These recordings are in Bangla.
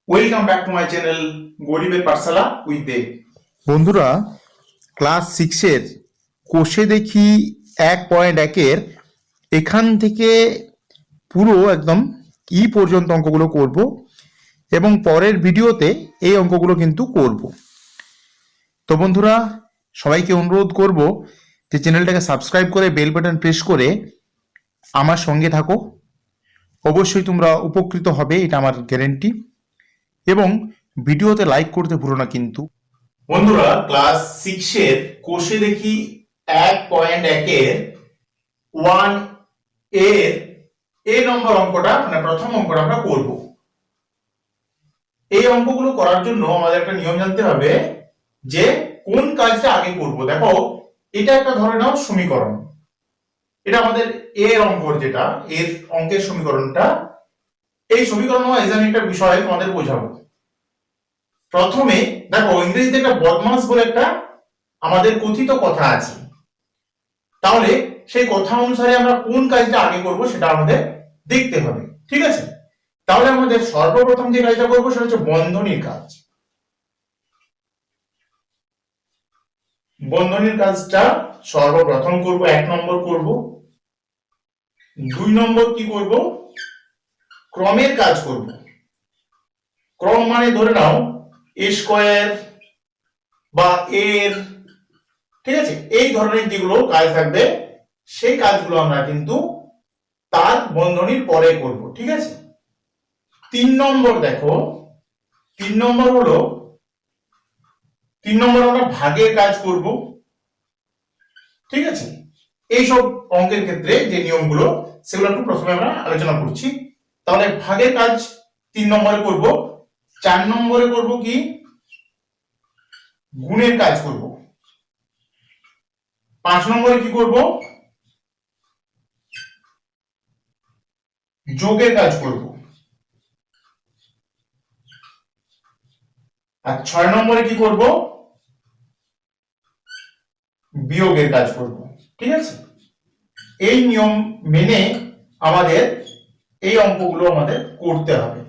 Welcome back to my channel গরিবের পাঠশালা উইথ দেব। বন্ধুরা, ক্লাস সিক্সের কোষে দেখি 1.1-এর এখান থেকে পুরো একদম পর্যন্ত অঙ্কগুলো করব এবং পরের ভিডিওতে এই অঙ্কগুলো কিন্তু করব। তো বন্ধুরা, সবাইকে অনুরোধ করব যে চ্যানেলটাকে সাবস্ক্রাইব করে বেল বাটন প্রেস করে আমার সঙ্গে থাকো। অবশ্যই তোমরা উপকৃত হবে, এটা আমার গ্যারেন্টি। এবং ভিডিওতে লাইক করতে ভুলো না কিন্তু। বন্ধুরা, ক্লাস সিক্সের কোষে দেখি 1.1-এর 1 এর নম্বর অঙ্কটা মানে প্রথম অঙ্কটা আমরা করব। এই অঙ্কগুলো করার জন্য আমাদের একটা নিয়ম জানতে হবে যে কোন কাজটা আগে করব। দেখো, এটা একটা ধরে নাও সমীকরণ, এটা আমাদের এর অঙ্ক, যেটা এর অঙ্কের সমীকরণটা। এই সমীকরণ ওয়াইজ আমি একটা বিষয় তোমাদের বোঝাবো। প্রথমে দেখো, ইংরেজিতে একটা বদমাস বলে একটা আমাদের কথিত কথা আছে, তাহলে সেই কথা অনুসারে আমরা কোন কাজটা আগে করব সেটা আমাদের দেখতে হবে। ঠিক আছে, তাহলে আমাদের সর্বপ্রথম যে কাজটা করবো সেটা হচ্ছে বন্ধনীর কাজ। বন্ধনীর কাজটা সর্বপ্রথম করব, 1 নম্বর করব। 2 নম্বর কি করব? ক্রমের কাজ করব। ক্রম মানে ধরে নাও এ স্কয়ার বা এর, ঠিক আছে, এই ধরনের যেগুলো কাজ থাকবে সেই কাজগুলো আমরা কিন্তু তার বন্ধনীর পরে করব। ঠিক আছে। 3 নম্বর দেখো, 3 নম্বর হলো 3 নম্বর আমরা ভাগের কাজ করব। ঠিক আছে, এইসব অঙ্কের ক্ষেত্রে যে নিয়মগুলো সেগুলো একটু প্রথমে আমরা আলোচনা করছি। তাহলে ভাগের কাজ 3 নম্বরে করব। 4 নম্বরে করব কি? গুণের কাজ করব। 5 নম্বরে কি করব? যোগের কাজ করব। আর 6 নম্বরে কি করব? বিয়োগের কাজ করব। ঠিক আছে, এই নিয়ম মেনে আমাদের এই অঙ্কগুলো আমাদের করতে হবে।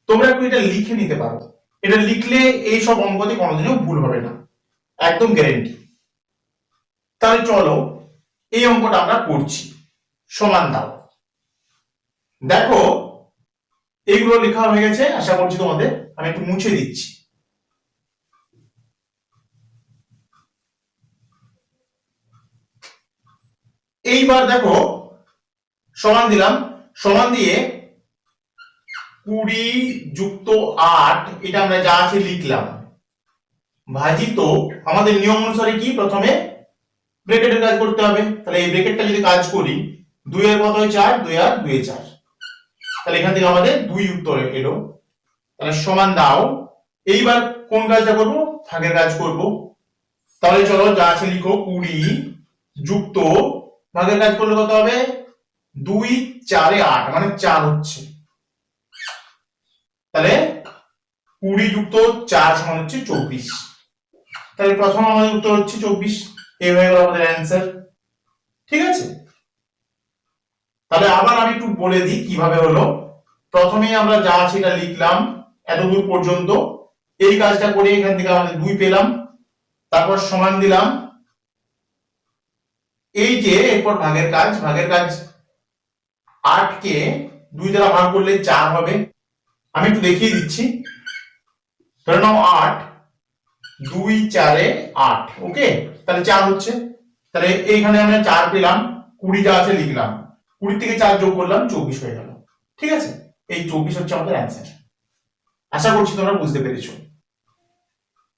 তোমরা একটু এটা লিখে নিতে পারো, এটা লিখলে এই সব অঙ্কতে কোনোদিনও ভুল হবে না, একদম গ্যারেন্টি। তাহলে চলো এই অঙ্কটা আমরা করছি। সমান দাও। দেখো, এইগুলো লেখা হয়ে গেছে, আশা করছি তোমাদের। আমি একটু মুছে দিচ্ছি। এইবার দেখো, সমান দিলাম, সমান দিয়ে 20 যুক্ত 8, এটা আমরা যা আছে লিখলাম, ভাজিত আমাদের নিয়ম অনুসারে কি প্রথমে ব্র্যাকেটের কাজ করতে হবে। তাহলে এই ব্র্যাকেটটা যদি কাজ করি, 2 এর কত হয় 4, 2 আর 2 এ 4, তাহলে এখান থেকে আমাদের 2 উত্তর এলো। তাহলে সমান দাও। এইবার কোন কাজটা করব? ভাগের কাজ করব। তাহলে চলো যা আছে লিখো, 20 যুক্ত ভাগের কাজ করলে কত হবে? 2 4 এ 8 মানে 4 হচ্ছে। তাহলে 20 যুক্ত 4 সমান হচ্ছে 24। তাহলে প্রথম আমাদের উত্তর হচ্ছে 24। এই হয়ে গেল আমাদের অ্যান্সার। ঠিক আছে, তাহলে আবার আমি একটু বলে দিই কিভাবে হলো। প্রথমেই আমরা যা আছে এটা লিখলাম এতদূর পর্যন্ত, এই কাজটা করে এখান থেকে আমাদের 2 পেলাম। তারপর সমান দিলাম, এই যে এরপর ভাগের কাজ, ভাগের কাজ 8 কে 2 দ্বারা ভাগ করলে 4 হবে। আমি একটু দেখিয়ে দিচ্ছি। ধরে নাও 8, 2 4 এ 8, ওকে, তাহলে 4 হচ্ছে। তাহলে এইখানে আমরা 4 পেলাম, 20 যা আছে লিখলাম, 20 থেকে 4 যোগ করলাম, 24 হয়ে গেল। ঠিক আছে, এই 24 হচ্ছে আমাদের অ্যান্সার। আশা করছি তোমরা বুঝতে পেরেছো।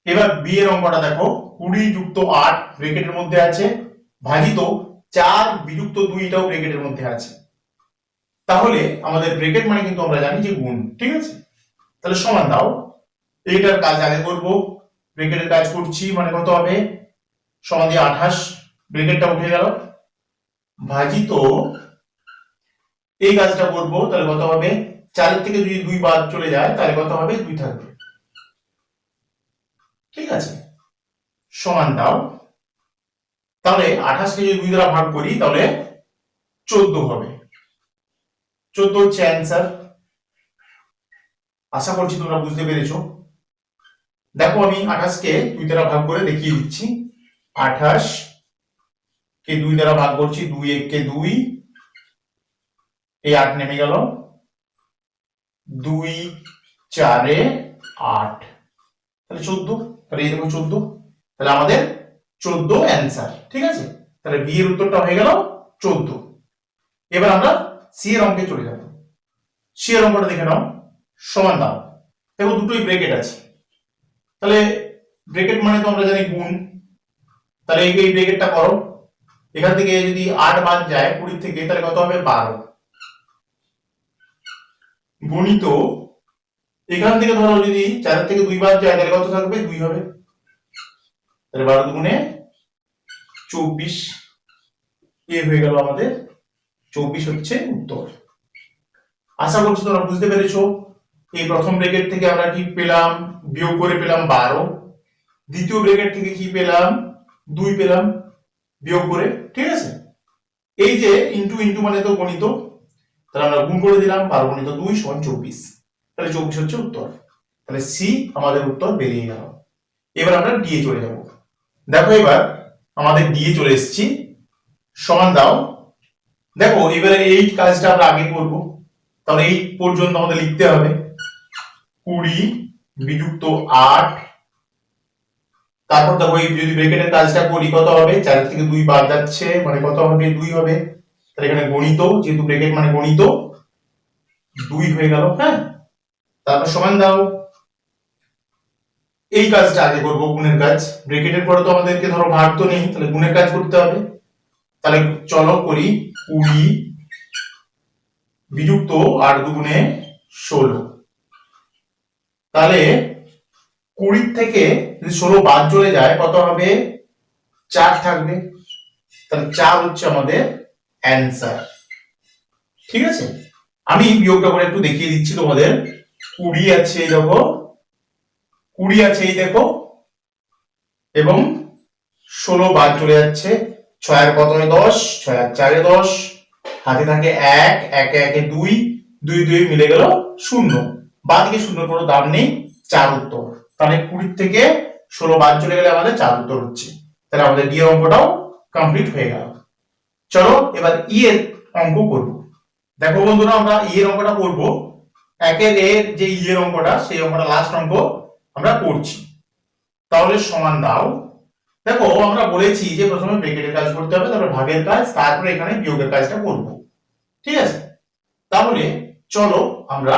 এবার বি এর অঙ্কটা দেখো, 20 যুক্ত 8 ব্র্যাকেটের মধ্যে আছে, ভাজিত 4 বিযুক্ত 2 এটাও ব্র্যাকেটের মধ্যে আছে। তাহলে আমাদের ব্র্যাকেট মানে কিন্তু আমরা জানি যে গুণ। ঠিক আছে, তাহলে সমান দাও। এইটার কাজ আগে করব, ব্র্যাকেটের কাজ করছি মানে কত হবে? সমান দিয়ে 28, ব্র্যাকেটটা উঠে গেল, ভাজিত এই কাজটা করব, তাহলে কত হবে? 4 থেকে যদি 2 বাদ চলে যায় তাহলে কত হবে? 2 থাকবে। ঠিক আছে, সমান দাও। তাহলে 28 কে যদি 2 দ্বারা ভাগ করি তাহলে 14 হবে। 14 হচ্ছে অ্যান্সার। আশা করছি তোমরা বুঝতে পেরেছো। দেখো আমি 28 কে 2 দ্বারা ভাগ করে দেখিয়ে দিচ্ছি। 28 কে 2 দ্বারা ভাগ করছি, 2 1 কে 2, এই 8 নেমে গেল, 2 4 এ 8, তাহলে 14। তাহলে এই দেখো 14, তাহলে আমাদের 14 অ্যান্সার। ঠিক আছে, তাহলে বি এর উত্তরটা হয়ে গেল 14। এবার আমরা সি এর অঙ্কে চলে যাব। সি এর অঙ্কটা দেখে নাও। সমান দাও, দেখো দুটোই ব্র্যাকেট আছে, তাহলে ব্র্যাকেট মানে তো আমরা জানি গুণ, তাহলে এই ব্র্যাকেটটা করো। এখান থেকে যদি 8 বাদ যায় 20 থেকে, তাহলে কত হবে 12 গুণিত, এখান থেকে ধরো যদি 4 থেকে 2 বাদ যায় তাহলে কত থাকবে 2 হবে, তাহলে 12 দুগুণে 24, এ হয়ে গেল আমাদের 24 হচ্ছে উত্তর। আশা করছি তোমরা বুঝতে পেরেছো। এই প্রথম ব্র্যাকেট থেকে আমরা কি পেলাম, বিয়োগ করে পেলাম 12, দ্বিতীয় ব্র্যাকেট থেকে কি পেলাম 2 পেলাম বিয়োগ করে। ঠিক আছে, এই যে ইনটু ইনটু মানে তো গণিত, তাহলে আমরা গুণ করে দিলাম, 12 গুণিত 2 সমান 24, তাহলে 24 হচ্ছে উত্তর। তাহলে সি আমাদের উত্তর বেরিয়ে গেল। এবার আমরা ডি এ চলে যাব। দেখো এবার আমাদের ডি এ চলে এসেছি। সমান দাও, দেখো এবারে এই কাজটা আমরা আগে করব, তাহলে এই পর্যন্ত আমাদের লিখতে হবে 20 বিযুক্ত 8, তারপর দেখো এই যদি ব্র্যাকেটের কাজটা করি কত হবে, 4 থেকে 2 বাদ যাচ্ছে মানে কত হবে 2 হবে, তাহলে এখানে গণিত, যেহেতু ব্র্যাকেট মানে গণিত, 2 হয়ে গেল। হ্যাঁ, তারপর সমান দাও, এই কাজটা আগে করব, গুণের কাজ। ব্র্যাকেটের পরে তো আমাদেরকে ধরো ভাগ তো নেই, তাহলে গুণের কাজ করতে হবে। তাহলে চলো করি, 20 বিযুক্ত 8 দুগুণে 16, তাহলে 20 থেকে যদি 16 বাদ চলে যায় কত হবে 4 থাকবে, তাহলে 4 হচ্ছে আমাদের অ্যান্সার। ঠিক আছে, আমি বিয়োগটা করে একটু দেখিয়ে দিচ্ছি তোমাদের। 20 আছে এই দেখো, 20 আছে এই দেখো, এবং 16 বাদ চলে যাচ্ছে, 6 আর কত হয় 10, 6 আর 4 এ 10, হাতে থাকে 1, 1 1 এ 2, 2 2 মিলে গেল 0, বাদিকে 0 কোনো দাম নেই, 4 উত্তর। তাহলে 20 থেকে 16 বাদ চলে গেলে আমাদের 4 উত্তর হচ্ছে। তাহলে আমাদের ডি এর অঙ্কটাও কমপ্লিট হয়ে গেল। চলো এবার ই এর অঙ্ক করব। দেখো বন্ধুরা, আমরা ই এর অঙ্কটা করব, একের এর যে ই এর অঙ্কটা, সেই অঙ্কটা লাস্ট অঙ্ক আমরা করছি। তাহলে সমান দাও, দেখো আমরা বলেছি যে প্রথমে ব্র্যাকেটের কাজ করতে হবে, তারপর ভাগের কাজ, তারপরে এখানে বিয়োগের কাজটা করব। ঠিক আছে, তাহলে চলো আমরা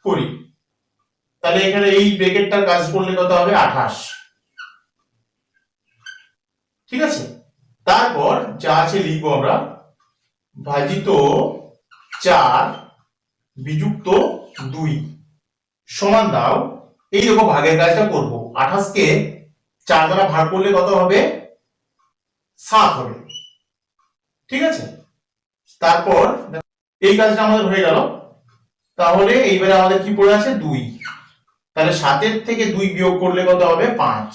করি। তাহলে এখানে এই ব্র্যাকেটটার কাজ করলে কত হবে 28। ঠিক আছে, তারপর যা আছে লিখবো আমরা, ভাজিত 4 বিযুক্ত 2 সমান দাও, এই দেখো ভাগের কাজটা করব। 28 কে 4 দ্বারা ভাগ করলে কত হবে 7 হবে। ঠিক আছে, তারপর এই কাজটা আমাদের হয়ে গেল। তাহলে এইবারে আমাদের কি পড়ে আছে 2, তাহলে 7 এর থেকে 2 বিয়োগ করলে কত হবে 5,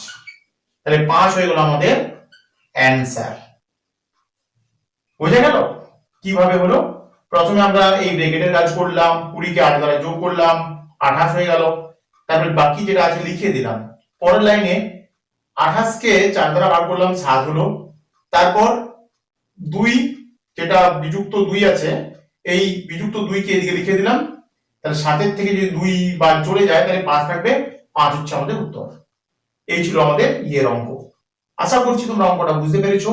তাহলে 5 হয়ে গেল আমাদের অ্যান্সার। বুঝে গেল কিভাবে হলো? প্রথমে আমরা এই ব্র্যাকেটের কাজ করলাম, 20 কে 8 দ্বারা যোগ করলাম, 28 হয়ে গেল। তারপর বাকি যেটা আছে লিখে দিলাম। পরের লাইনে 28 কে 4 দ্বারা ভাগ করলাম, 7 হলো। তারপর 2 যেটা বিযুক্ত 2 আছে, এই বিযুক্ত 2 কে এদিকে লিখে দিলাম। তাহলে 7 এর থেকে যদি 2 বাদ চলে যায় তাহলে 5 থাকবে, 5 হচ্ছে আমাদের উত্তর। এই ছিল আমাদের ইয়ের অঙ্ক। আশা করছি তোমরা অঙ্কটা বুঝতে পেরেছো।